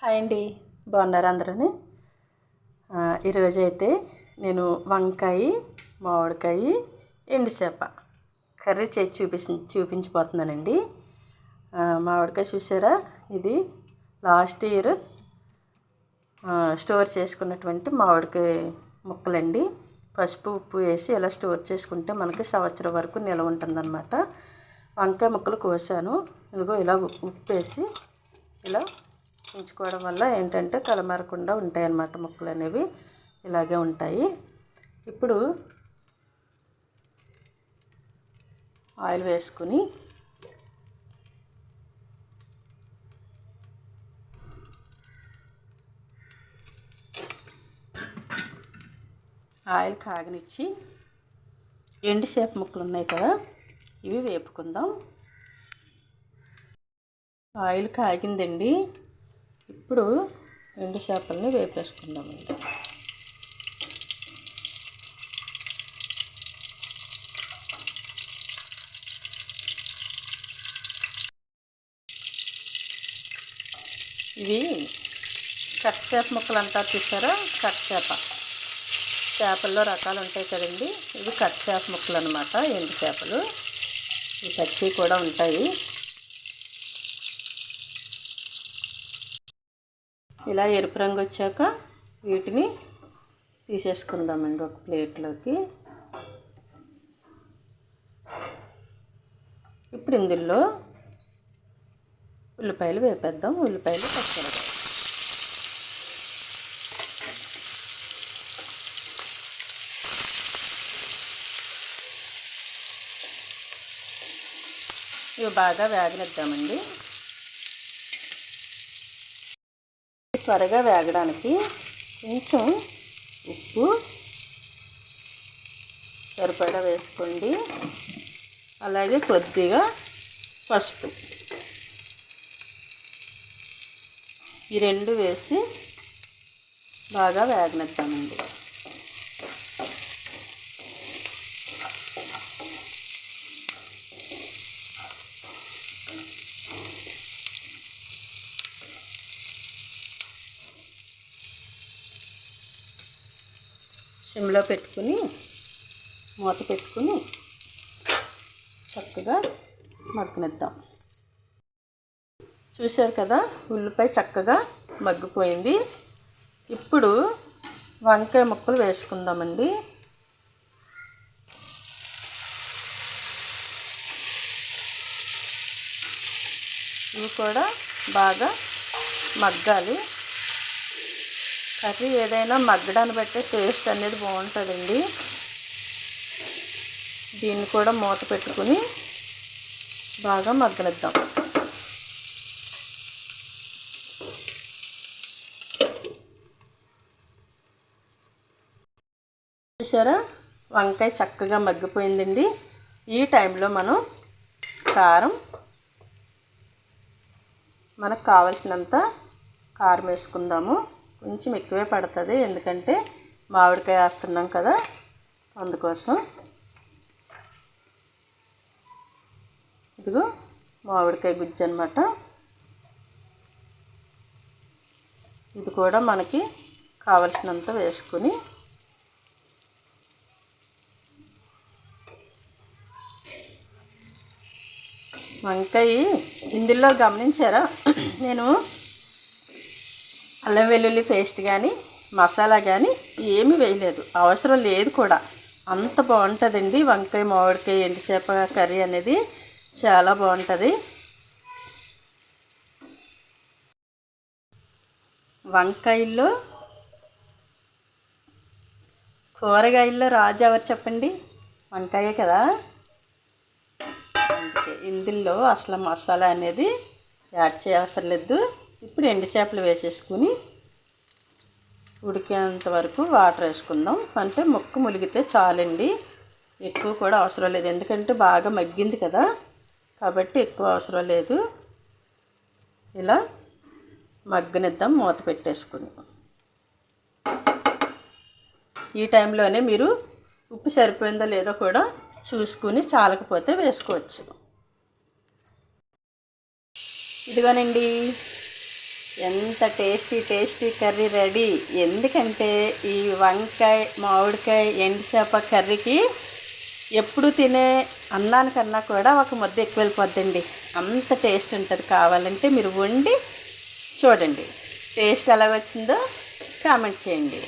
Hi అండి, బాగున్నారు అందరూ. ఈరోజు అయితే నేను వంకాయ, మామిడికాయ, ఎండు చేప కర్రీ చేసి చూపించబోతున్నానండి. మామిడికాయ చూసారా, ఇది లాస్ట్ ఇయర్ స్టోర్ చేసుకున్నటువంటి మామిడికాయ ముక్కలండి. పసుపు ఉప్పు వేసి ఇలా స్టోర్ చేసుకుంటే మనకి సంవత్సరం వరకు నిల్వ ఉంటుందన్నమాట. వంకాయ ముక్కలు కోసాను, ఇదిగో ఇలా ఉప్పు వేసి ఇలా ఉంచుకోవడం వల్ల ఏంటంటే కలమారకుండా ఉంటాయి అన్నమాట. ముక్కలు అనేవి ఇలాగే ఉంటాయి. ఇప్పుడు ఆయిల్ వేసుకుని ఆయిల్ కాగనిచ్చి ఎండు చేప ముక్కలు ఉన్నాయి కదా, ఇవి వేపుకుందాం. ఆయిల్ కాగిందండి. ఇప్పుడు ఎండు చేపల్ని వేపేసుకుందామండి. ఇవి కట్ చేప ముక్కలు అంటారు చూసారా, కట్ చేప. చేపల్లో రకాలు ఉంటాయి కదండి, ఇవి కట్ చేప ముక్కలు అన్నమాట. ఎండు చేపలు ఈ పచ్చి కూడా ఉంటాయి. ఇలా ఎరుపు రంగు వచ్చాక వీటిని తీసేసుకుందామండి ఒక ప్లేట్లోకి. ఇప్పుడు ఇందులో ఉల్లిపాయలు వేపేద్దాం. ఉల్లిపాయలు పచ్చిమిరపకాయలు ఇవి బాగా వేగనిద్దామండి. త్వరగా వేగడానికి కొంచెం ఉప్పు సరిపడా వేసుకోండి, అలాగే కొద్దిగా పసుపు, ఈ రెండు వేసి బాగా వేగనిద్దామండి. సిమ్లో పెట్టుకుని మూత పెట్టుకుని చక్కగా మగ్గనిద్దాం. చూశారు కదా, ఉల్లిపాయ చక్కగా మగ్గిపోయింది. ఇప్పుడు వంకాయ ముక్కలు వేసుకుందామండి. ఇవి కూడా బాగా మగ్గాలి. కర్రీ ఏదైనా మగ్గడాన్ని బట్టే టేస్ట్ అనేది బాగుంటుందండి. దీన్ని కూడా మూత పెట్టుకుని బాగా మగ్గనిద్దాం. చూసారా, వంకాయ చక్కగా మగ్గిపోయిందండి. ఈ టైంలో మనం కారం, మనకు కావలసినంత కారం వేసుకుందాము. కొంచెం ఎక్కువే పడుతుంది, ఎందుకంటే మామిడికాయ వేస్తున్నాం కదా, అందుకోసం. ఇదిగో మామిడికాయ గుజ్జు అన్నమాట. ఇది కూడా మనకి కావలసినంత వేసుకుని వంకాయ ఇందులో గమనించారా, నేను అల్లం వెల్లుల్లి పేస్ట్ కానీ మసాలా కానీ ఏమీ వేయలేదు, అవసరం లేదు కూడా. అంత బాగుంటుందండి వంకాయ మామిడికాయ ఎండు చేప కర్రీ అనేది, చాలా బాగుంటుంది. వంకాయల్లో కూరగాయల్లో రాజు ఎవరు చెప్పండి? వంకాయే కదా. అందుకే ఇందులో అసలు మసాలా అనేది యాడ్ చేయవసరం లేదు. ఇప్పుడు ఎండు చేపలు వేసేసుకుని ఉడికేంత వరకు వాటర్ వేసుకుందాం. అంటే ముక్క ములిగితే చాలండి, ఎక్కువ కూడా అవసరం లేదు, ఎందుకంటే బాగా మగ్గింది కదా, కాబట్టి ఎక్కువ అవసరం లేదు. ఇలా మగ్గనిద్దాం మూత పెట్టేసుకుని. ఈ టైంలోనే మీరు ఉప్పు సరిపోయిందో లేదో కూడా చూసుకుని చాలకపోతే వేసుకోవచ్చు. ఇదిగోనండి ఎంత టేస్టీ కర్రీ రెడీ. ఎందుకంటే ఈ వంకాయ, మామిడికాయ, ఎండు చేప కర్రీకి ఎప్పుడు తినే అన్నానికన్నా కూడా ఒక ముద్ద ఎక్కువ వెళ్ళిపోద్దండి. అంత టేస్ట్ ఉంటుంది. కావాలంటే మీరు వండి చూడండి. టేస్ట్ ఎలా వచ్చిందో కామెంట్ చేయండి.